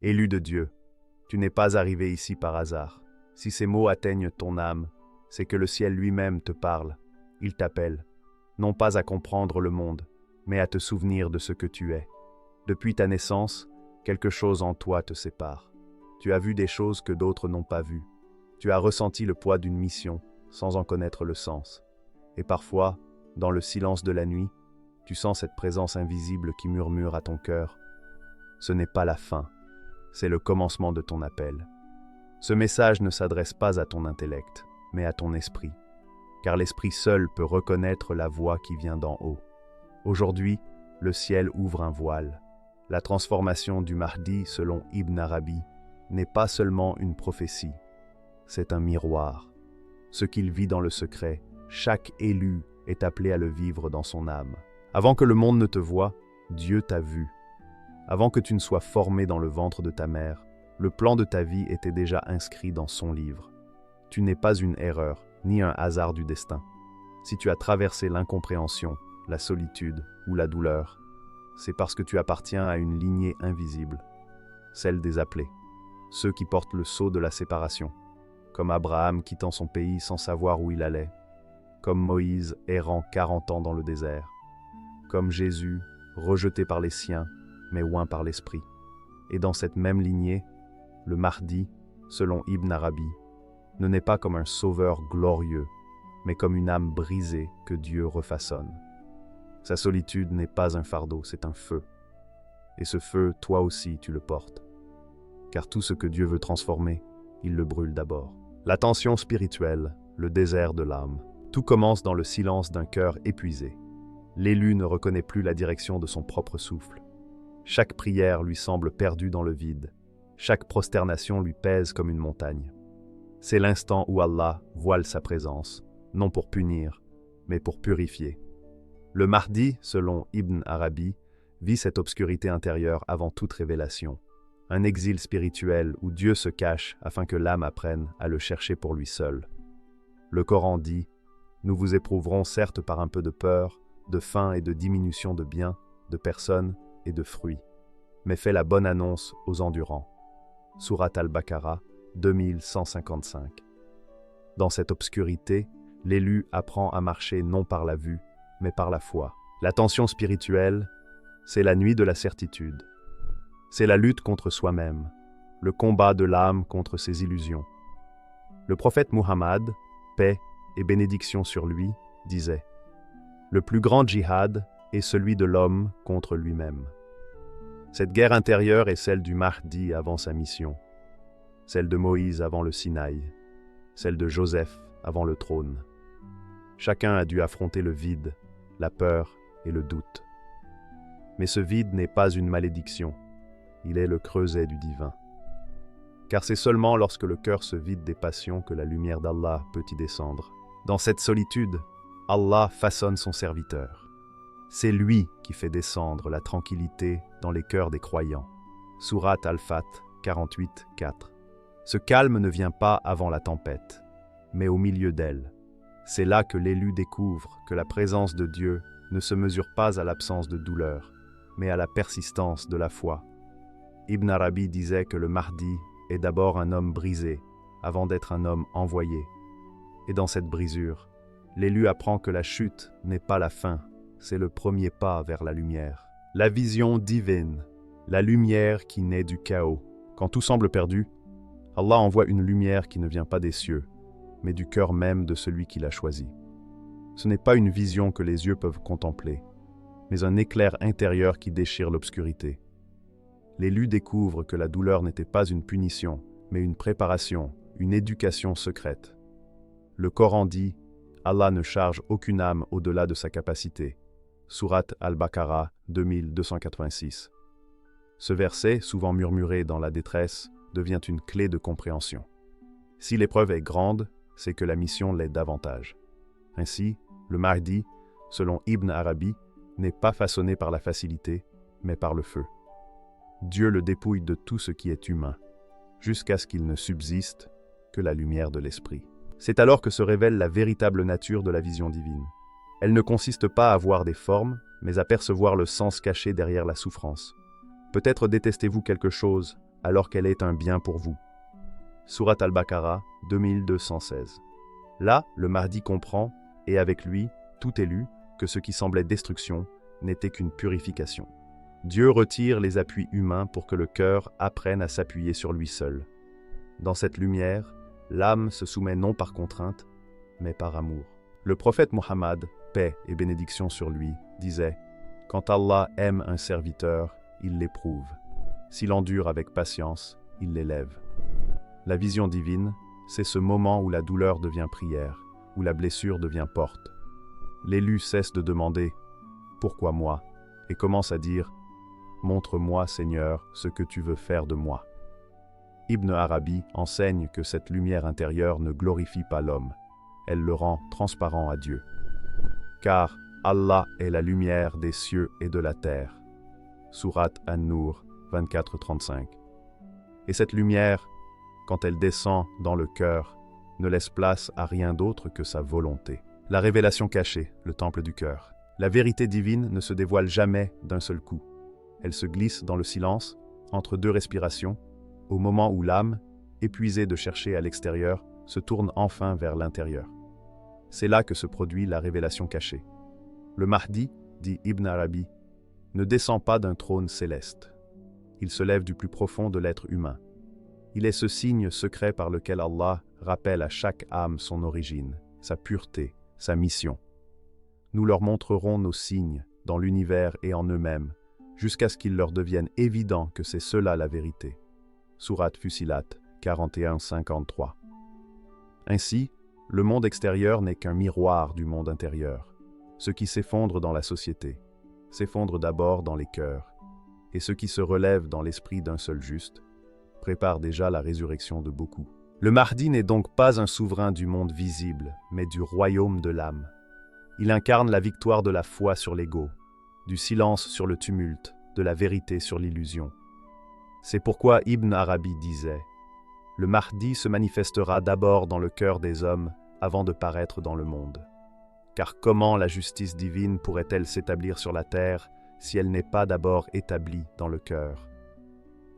Élu de Dieu, tu n'es pas arrivé ici par hasard. Si ces mots atteignent ton âme, c'est que le ciel lui-même te parle. Il t'appelle, non pas à comprendre le monde, mais à te souvenir de ce que tu es. Depuis ta naissance, quelque chose en toi te sépare. Tu as vu des choses que d'autres n'ont pas vues. Tu as ressenti le poids d'une mission, sans en connaître le sens. Et parfois, dans le silence de la nuit, tu sens cette présence invisible qui murmure à ton cœur. Ce n'est pas la fin, c'est le commencement de ton appel. Ce message ne s'adresse pas à ton intellect, mais à ton esprit, car l'esprit seul peut reconnaître la voix qui vient d'en haut. Aujourd'hui, le ciel ouvre un voile. La transformation du Mahdi, selon Ibn Arabi, n'est pas seulement une prophétie, c'est un miroir. Ce qu'il vit dans le secret, chaque élu est appelé à le vivre dans son âme. Avant que le monde ne te voie, Dieu t'a vu. Avant que tu ne sois formé dans le ventre de ta mère, le plan de ta vie était déjà inscrit dans son livre. Tu n'es pas une erreur, ni un hasard du destin. Si tu as traversé l'incompréhension, la solitude ou la douleur, c'est parce que tu appartiens à une lignée invisible, celle des appelés, ceux qui portent le sceau de la séparation, comme Abraham quittant son pays sans savoir où il allait, comme Moïse errant 40 ans dans le désert, comme Jésus rejeté par les siens, mais oint par l'Esprit. Et dans cette même lignée, le Mahdi, selon Ibn Arabi, ne naît pas comme un sauveur glorieux, mais comme une âme brisée que Dieu refaçonne. Sa solitude n'est pas un fardeau, c'est un feu. Et ce feu, toi aussi, tu le portes. Car tout ce que Dieu veut transformer, il le brûle d'abord. La tension spirituelle, le désert de l'âme. Tout commence dans le silence d'un cœur épuisé. L'élu ne reconnaît plus la direction de son propre souffle. Chaque prière lui semble perdue dans le vide. Chaque prosternation lui pèse comme une montagne. C'est l'instant où Allah voile sa présence, non pour punir, mais pour purifier. Le Mahdi, selon Ibn Arabi, vit cette obscurité intérieure avant toute révélation. Un exil spirituel où Dieu se cache afin que l'âme apprenne à le chercher pour lui seul. Le Coran dit « Nous vous éprouverons certes par un peu de peur, de faim et de diminution de biens, de personnes et de fruits, mais fais la bonne annonce aux endurants. » Sourate Al-Baqarah, 2155. Dans cette obscurité, l'élu apprend à marcher non par la vue, mais par la foi. La tension spirituelle, c'est la nuit de la certitude. C'est la lutte contre soi-même, le combat de l'âme contre ses illusions. Le prophète Muhammad, paix et bénédiction sur lui, disait « Le plus grand djihad est celui de l'homme contre lui-même. » Cette guerre intérieure est celle du Mahdi avant sa mission, celle de Moïse avant le Sinaï, celle de Joseph avant le trône. Chacun a dû affronter le vide, la peur et le doute. Mais ce vide n'est pas une malédiction, il est le creuset du divin. Car c'est seulement lorsque le cœur se vide des passions que la lumière d'Allah peut y descendre. Dans cette solitude, Allah façonne son serviteur. C'est lui qui fait descendre la tranquillité dans les cœurs des croyants. Sourate Al-Fat 48, 4. Ce calme ne vient pas avant la tempête, mais au milieu d'elle. C'est là que l'élu découvre que la présence de Dieu ne se mesure pas à l'absence de douleur, mais à la persistance de la foi. Ibn Arabi disait que le Mahdi est d'abord un homme brisé, avant d'être un homme envoyé. Et dans cette brisure, l'élu apprend que la chute n'est pas la fin, c'est le premier pas vers la lumière. La vision divine, la lumière qui naît du chaos. Quand tout semble perdu, Allah envoie une lumière qui ne vient pas des cieux, mais du cœur même de celui qui l'a choisi. Ce n'est pas une vision que les yeux peuvent contempler, mais un éclair intérieur qui déchire l'obscurité. L'élu découvre que la douleur n'était pas une punition, mais une préparation, une éducation secrète. Le Coran dit « Allah ne charge aucune âme au-delà de sa capacité » Sourate Al-Baqarah 2286. Ce verset, souvent murmuré dans la détresse, devient une clé de compréhension. Si l'épreuve est grande, c'est que la mission l'est davantage. Ainsi, le Mahdi, selon Ibn Arabi, n'est pas façonné par la facilité, mais par le feu. Dieu le dépouille de tout ce qui est humain, jusqu'à ce qu'il ne subsiste que la lumière de l'esprit. C'est alors que se révèle la véritable nature de la vision divine. Elle ne consiste pas à voir des formes, mais à percevoir le sens caché derrière la souffrance. Peut-être détestez-vous quelque chose, alors qu'elle est un bien pour vous. Surat Al-Baqarah 2216. Là, le Mahdi comprend, et avec lui, tout élu, que ce qui semblait destruction n'était qu'une purification. Dieu retire les appuis humains pour que le cœur apprenne à s'appuyer sur lui seul. Dans cette lumière, l'âme se soumet non par contrainte, mais par amour. Le prophète Muhammad, paix et bénédiction sur lui, disait « Quand Allah aime un serviteur, il l'éprouve. S'il endure avec patience, il l'élève. » La vision divine, c'est ce moment où la douleur devient prière, où la blessure devient porte. L'élu cesse de demander « Pourquoi moi ?» et commence à dire « Montre-moi, Seigneur, ce que tu veux faire de moi. » Ibn Arabi enseigne que cette lumière intérieure ne glorifie pas l'homme, elle le rend transparent à Dieu. Car Allah est la lumière des cieux et de la terre. Surat An-Nur 24-35. Et cette lumière, quand elle descend dans le cœur, ne laisse place à rien d'autre que sa volonté. La révélation cachée, le temple du cœur. La vérité divine ne se dévoile jamais d'un seul coup. Elle se glisse dans le silence, entre deux respirations, au moment où l'âme, épuisée de chercher à l'extérieur, se tourne enfin vers l'intérieur. C'est là que se produit la révélation cachée. Le Mahdi, dit Ibn Arabi, ne descend pas d'un trône céleste. Il se lève du plus profond de l'être humain. Il est ce signe secret par lequel Allah rappelle à chaque âme son origine, sa pureté, sa mission. Nous leur montrerons nos signes dans l'univers et en eux-mêmes, jusqu'à ce qu'il leur devienne évident que c'est cela la vérité. Surat Fussilat 41-53. Ainsi, le monde extérieur n'est qu'un miroir du monde intérieur. Ce qui s'effondre dans la société s'effondre d'abord dans les cœurs, et ce qui se relève dans l'esprit d'un seul juste prépare déjà la résurrection de beaucoup. Le Mahdi n'est donc pas un souverain du monde visible, mais du royaume de l'âme. Il incarne la victoire de la foi sur l'ego, du silence sur le tumulte, de la vérité sur l'illusion. C'est pourquoi Ibn Arabi disait « Le Mahdi se manifestera d'abord dans le cœur des hommes avant de paraître dans le monde. Car comment la justice divine pourrait-elle s'établir sur la terre si elle n'est pas d'abord établie dans le cœur?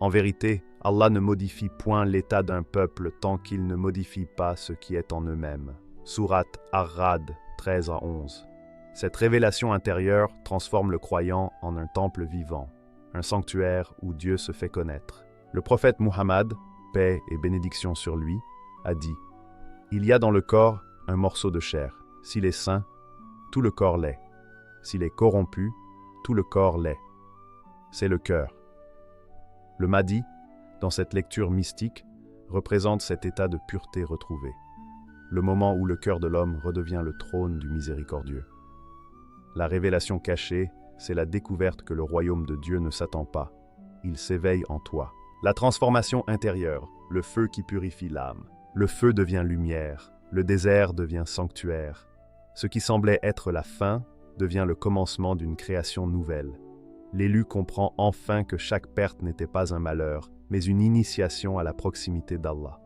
En vérité, Allah ne modifie point l'état d'un peuple tant qu'il ne modifie pas ce qui est en eux-mêmes. » Surat Ar-Ra'd 13-11. Cette révélation intérieure transforme le croyant en un temple vivant, un sanctuaire où Dieu se fait connaître. Le prophète Muhammad, paix et bénédiction sur lui, a dit « Il y a dans le corps un morceau de chair. S'il est sain, tout le corps l'est. S'il est corrompu, tout le corps l'est. C'est le cœur. » Le Mahdi, dans cette lecture mystique, représente cet état de pureté retrouvé, le moment où le cœur de l'homme redevient le trône du miséricordieux. La révélation cachée, c'est la découverte que le royaume de Dieu ne s'attend pas. Il s'éveille en toi. La transformation intérieure, le feu qui purifie l'âme. Le feu devient lumière, le désert devient sanctuaire. Ce qui semblait être la fin devient le commencement d'une création nouvelle. L'élu comprend enfin que chaque perte n'était pas un malheur, mais une initiation à la proximité d'Allah.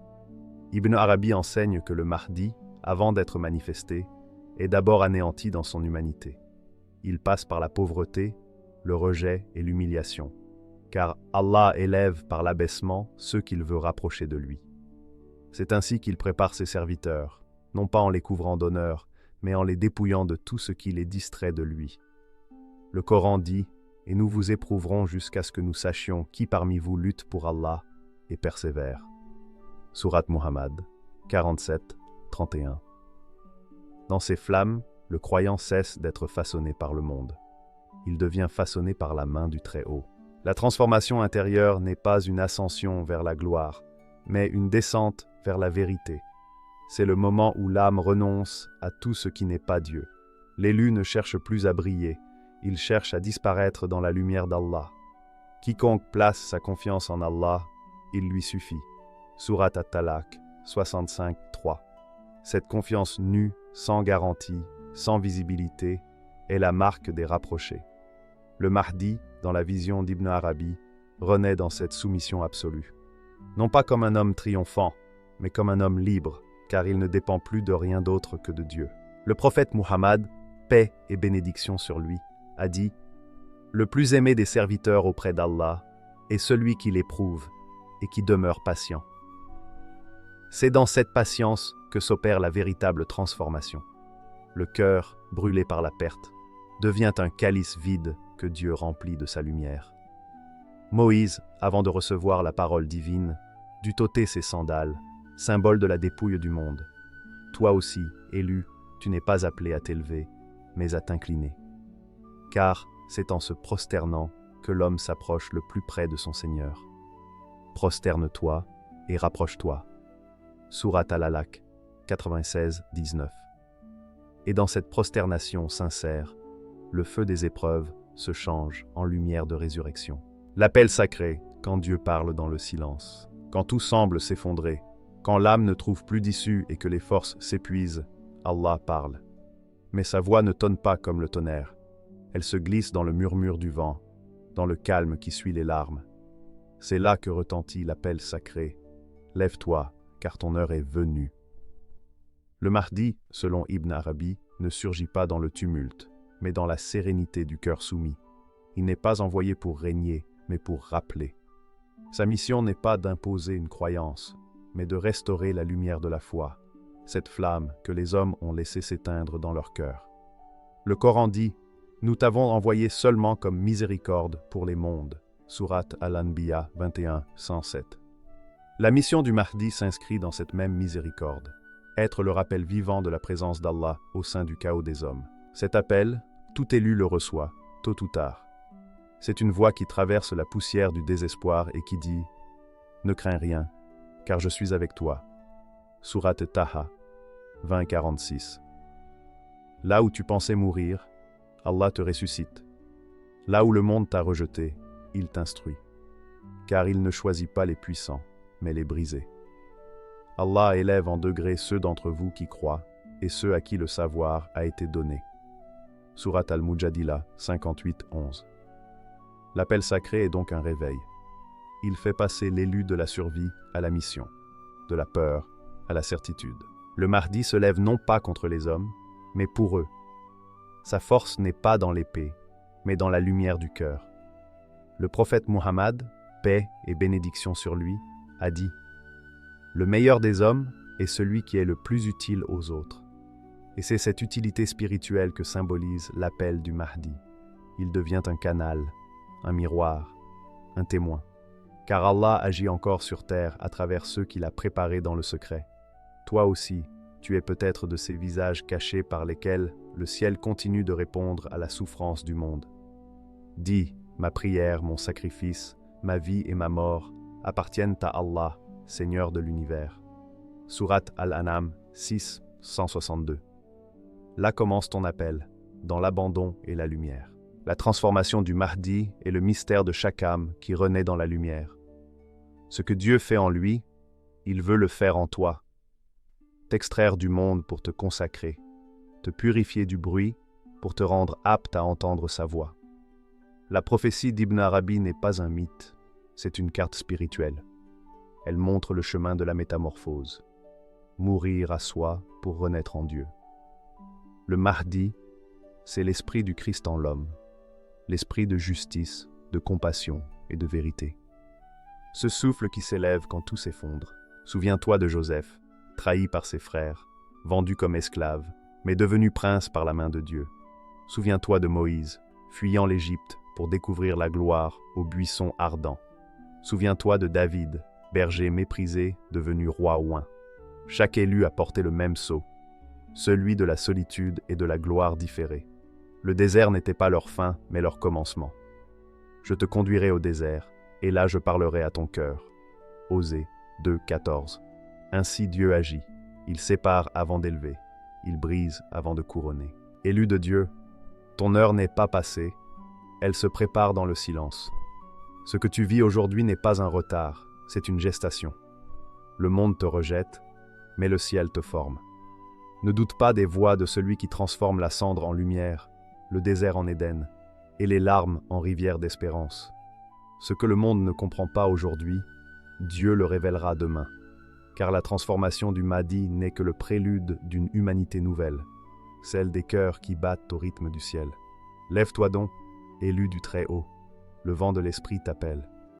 Ibn Arabi enseigne que le Mahdi, avant d'être manifesté, est d'abord anéanti dans son humanité. Il passe par la pauvreté, le rejet et l'humiliation, car Allah élève par l'abaissement ceux qu'il veut rapprocher de lui. C'est ainsi qu'il prépare ses serviteurs, non pas en les couvrant d'honneur, mais en les dépouillant de tout ce qui les distrait de lui. Le Coran dit « Et nous vous éprouverons jusqu'à ce que nous sachions qui parmi vous lutte pour Allah et persévère. » Surat Muhammad 47-31. Dans ces flammes, le croyant cesse d'être façonné par le monde. Il devient façonné par la main du Très-Haut. La transformation intérieure n'est pas une ascension vers la gloire, mais une descente vers la vérité. C'est le moment où l'âme renonce à tout ce qui n'est pas Dieu. L'élu ne cherche plus à briller, il cherche à disparaître dans la lumière d'Allah. Quiconque place sa confiance en Allah, il lui suffit. Surat At-Talaq 65-3. Cette confiance nue, sans garantie, sans visibilité, est la marque des rapprochés. Le Mahdi, dans la vision d'Ibn Arabi, renaît dans cette soumission absolue. Non pas comme un homme triomphant, mais comme un homme libre, car il ne dépend plus de rien d'autre que de Dieu. Le prophète Muhammad, paix et bénédiction sur lui, a dit « Le plus aimé des serviteurs auprès d'Allah est celui qui l'éprouve, et qui demeure patient. C'est dans cette patience que s'opère la véritable transformation. Le cœur, brûlé par la perte, devient un calice vide que Dieu remplit de sa lumière. Moïse, avant de recevoir la parole divine, dut ôter ses sandales, symbole de la dépouille du monde. Toi aussi, élu, tu n'es pas appelé à t'élever, mais à t'incliner. Car c'est en se prosternant que l'homme s'approche le plus près de son Seigneur. Prosterne-toi et rapproche-toi. Sourate Al-Alaq, 96, 19. Et dans cette prosternation sincère, le feu des épreuves se change en lumière de résurrection. L'appel sacré, quand Dieu parle dans le silence, quand tout semble s'effondrer, quand l'âme ne trouve plus d'issue et que les forces s'épuisent, Allah parle. Mais sa voix ne tonne pas comme le tonnerre. Elle se glisse dans le murmure du vent, dans le calme qui suit les larmes. C'est là que retentit l'appel sacré. Lève-toi, car ton heure est venue. Le Mahdi, selon Ibn Arabi, ne surgit pas dans le tumulte, mais dans la sérénité du cœur soumis. Il n'est pas envoyé pour régner, mais pour rappeler. Sa mission n'est pas d'imposer une croyance, mais de restaurer la lumière de la foi, cette flamme que les hommes ont laissé s'éteindre dans leur cœur. Le Coran dit « Nous t'avons envoyé seulement comme miséricorde pour les mondes » Sourate Al-Anbiya 21, 107. La mission du Mahdi s'inscrit dans cette même miséricorde, être le rappel vivant de la présence d'Allah au sein du chaos des hommes. Cet appel, tout élu le reçoit, tôt ou tard. C'est une voix qui traverse la poussière du désespoir et qui dit « Ne crains rien, car je suis avec toi » Sourate Taha 20, 46. Là où tu pensais mourir, Allah te ressuscite. Là où le monde t'a rejeté, il t'instruit. Car il ne choisit pas les puissants, mais les brisés. Allah élève en degrés ceux d'entre vous qui croient et ceux à qui le savoir a été donné. Sourate Al-Mujadila 58, 11. L'appel sacré est donc un réveil. Il fait passer l'élu de la survie à la mission, de la peur à la certitude. Le Mahdi se lève non pas contre les hommes, mais pour eux. Sa force n'est pas dans l'épée, mais dans la lumière du cœur. Le prophète Muhammad, paix et bénédiction sur lui, a dit « Le meilleur des hommes est celui qui est le plus utile aux autres. » Et c'est cette utilité spirituelle que symbolise l'appel du Mahdi. Il devient un canal, un miroir, un témoin. Car Allah agit encore sur terre à travers ceux qu'il a préparés dans le secret. Toi aussi, tu es peut-être de ces visages cachés par lesquels le ciel continue de répondre à la souffrance du monde. Dis, ma prière, mon sacrifice, ma vie et ma mort appartiennent à Allah, Seigneur de l'univers. Sourate Al-An'am 6, 162. Là commence ton appel, dans l'abandon et la lumière. La transformation du Mahdi est le mystère de chaque âme qui renaît dans la lumière. Ce que Dieu fait en lui, il veut le faire en toi. T'extraire du monde pour te consacrer, te purifier du bruit pour te rendre apte à entendre sa voix. La prophétie d'Ibn Arabi n'est pas un mythe, c'est une carte spirituelle. Elle montre le chemin de la métamorphose. Mourir à soi pour renaître en Dieu. Le Mahdi, c'est l'esprit du Christ en l'homme, l'esprit de justice, de compassion et de vérité. Ce souffle qui s'élève quand tout s'effondre. Souviens-toi de Joseph, trahi par ses frères, vendu comme esclave, mais devenu prince par la main de Dieu. Souviens-toi de Moïse, fuyant l'Égypte pour découvrir la gloire au buisson ardent. Souviens-toi de David, berger méprisé, devenu roi oint. Chaque élu a porté le même sceau, celui de la solitude et de la gloire différée. Le désert n'était pas leur fin, mais leur commencement. Je te conduirai au désert, et là je parlerai à ton cœur. Osée 2, 14. Ainsi Dieu agit. Il sépare avant d'élever. Il brise avant de couronner. Élu de Dieu, ton heure n'est pas passée. Elle se prépare dans le silence. Ce que tu vis aujourd'hui n'est pas un retard, c'est une gestation. Le monde te rejette, mais le ciel te forme. Ne doute pas des voix de celui qui transforme la cendre en lumière, le désert en Éden, et les larmes en rivière d'espérance. Ce que le monde ne comprend pas aujourd'hui, Dieu le révélera demain. Car la transformation du Mahdi n'est que le prélude d'une humanité nouvelle, celle des cœurs qui battent au rythme du ciel. Lève-toi donc, élu du Très-Haut, le vent de l'Esprit t'appelle.